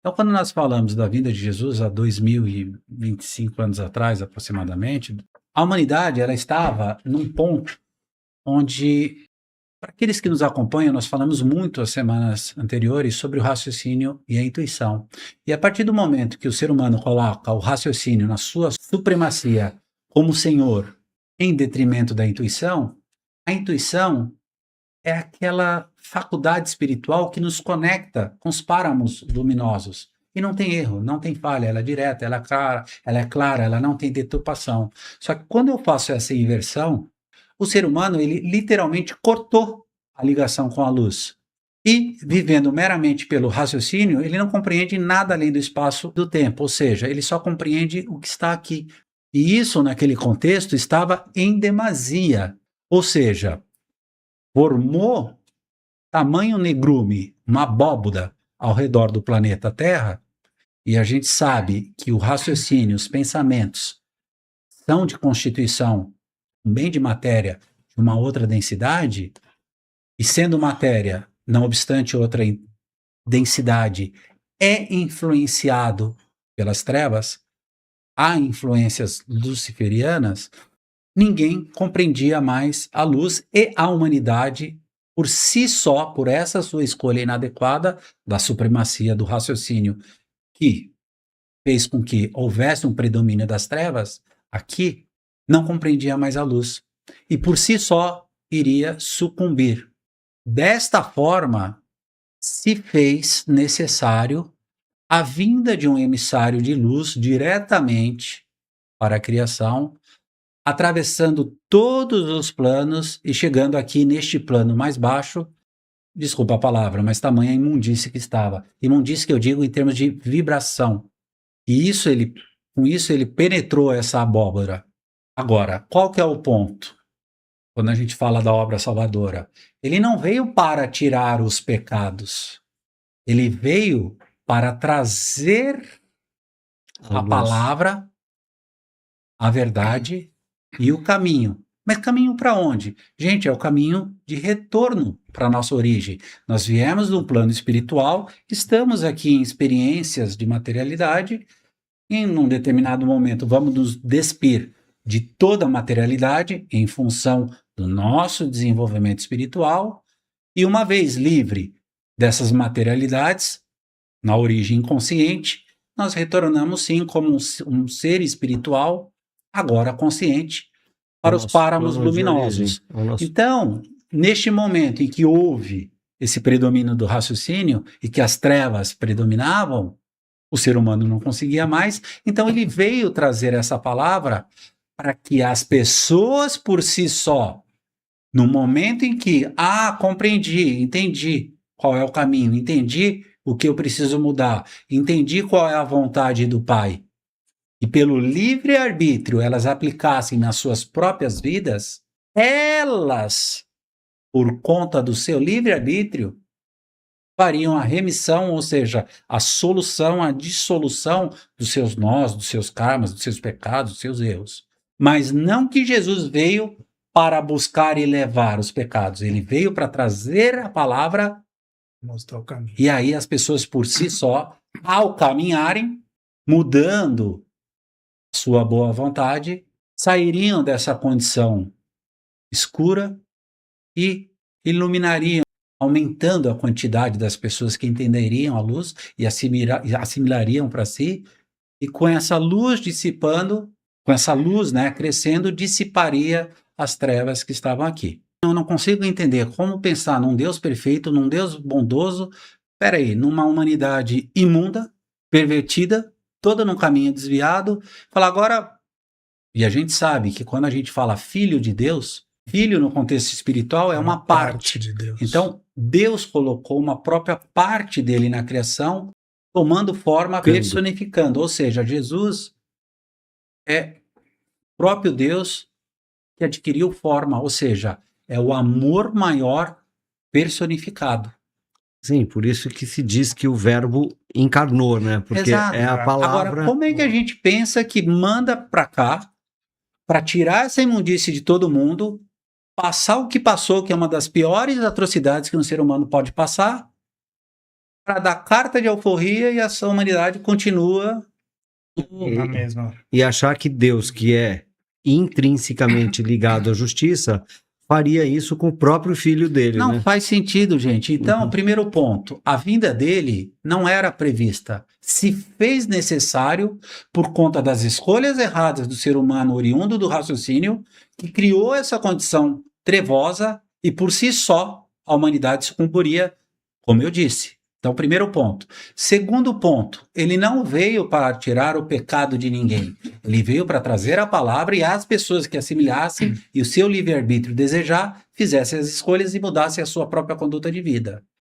Então, quando nós falamos da vinda de Jesus há 2025 anos atrás, aproximadamente, a humanidade ela estava num ponto onde, para aqueles que nos acompanham, nós falamos muito as semanas anteriores sobre o raciocínio e a intuição. E a partir do momento que o ser humano coloca o raciocínio na sua supremacia como senhor em detrimento da intuição, a intuição é aquela faculdade espiritual que nos conecta com os páramos luminosos. E não tem erro, não tem falha, ela é direta, ela é clara, ela não tem deturpação. Só que quando eu faço essa inversão, o ser humano, ele literalmente cortou a ligação com a luz. E, vivendo meramente pelo raciocínio, ele não compreende nada além do espaço do tempo, ou seja, ele só compreende o que está aqui. E isso, naquele contexto, estava em demasia. Ou seja, formou tamanho negrume, uma abóboda ao redor do planeta Terra, e a gente sabe que o raciocínio, os pensamentos, são de constituição, bem de matéria, de uma outra densidade, e sendo matéria, não obstante outra densidade, é influenciado pelas trevas, há influências luciferianas, ninguém compreendia mais a luz e a humanidade por si só, por essa sua escolha inadequada da supremacia do raciocínio, que fez com que houvesse um predomínio das trevas, aqui não compreendia mais a luz. E por si só iria sucumbir. Desta forma, se fez necessário a vinda de um emissário de luz diretamente para a criação, atravessando todos os planos e chegando aqui neste plano mais baixo, desculpa a palavra, mas tamanha imundície que estava. Imundície que eu digo em termos de vibração. E com isso ele penetrou essa abóbora. Agora, qual que é o ponto? Quando a gente fala da obra salvadora, ele não veio para tirar os pecados. Ele veio para trazer a palavra, a verdade e o caminho. Mas caminho para onde? Gente, é o caminho de retorno para a nossa origem. Nós viemos de um plano espiritual, estamos aqui em experiências de materialidade, e em um determinado momento vamos nos despir de toda a materialidade em função do nosso desenvolvimento espiritual, e uma vez livre dessas materialidades, na origem inconsciente, nós retornamos sim como um ser espiritual, agora consciente, para os páramos luminosos. Então, neste momento em que houve esse predomínio do raciocínio e que as trevas predominavam, o ser humano não conseguia mais, então ele veio trazer essa palavra para que as pessoas por si só, no momento em que, compreendi, entendi qual é o caminho, entendi o que eu preciso mudar, entendi qual é a vontade do Pai, e pelo livre-arbítrio elas aplicassem nas suas próprias vidas, elas, por conta do seu livre-arbítrio, fariam a remissão, ou seja, a solução, a dissolução dos seus nós, dos seus karmas, dos seus pecados, dos seus erros. Mas não que Jesus veio para buscar e levar os pecados, ele veio para trazer a palavra, mostrar o caminho. E aí as pessoas por si só, ao caminharem, mudando sua boa vontade, sairiam dessa condição escura e iluminariam, aumentando a quantidade das pessoas que entenderiam a luz e assimilariam para si, e com essa luz dissipando, com essa luz, crescendo, dissiparia as trevas que estavam aqui. Eu não consigo entender como pensar num Deus perfeito, num Deus bondoso, numa humanidade imunda, pervertida, toda num caminho desviado, falar agora, e a gente sabe que quando a gente fala filho de Deus, filho no contexto espiritual é uma parte de Deus. Então, Deus colocou uma própria parte dele na criação, tomando forma, personificando. Ou seja, Jesus é o próprio Deus que adquiriu forma, ou seja, é o amor maior personificado. Sim, por isso que se diz que o verbo encarnou, né? Porque Exato. é a palavra... Agora, como é que a gente pensa que manda para cá, para tirar essa imundície de todo mundo, passar o que passou, que é uma das piores atrocidades que um ser humano pode passar, para dar carta de alforria e a sua humanidade continua Na mesma. E achar que Deus, que é intrinsecamente ligado à justiça, faria isso com o próprio filho dele, Não né? faz sentido, gente. Então, Uhum. primeiro ponto, a vinda dele não era prevista. Se fez necessário por conta das escolhas erradas do ser humano oriundo do raciocínio, que criou essa condição trevosa e por si só a humanidade se comporia, como eu disse. Então, primeiro ponto. Segundo ponto, ele não veio para tirar o pecado de ninguém. Ele veio para trazer a palavra e as pessoas que assimilassem e o seu livre-arbítrio desejar, fizessem as escolhas e mudassem a sua própria conduta de vida.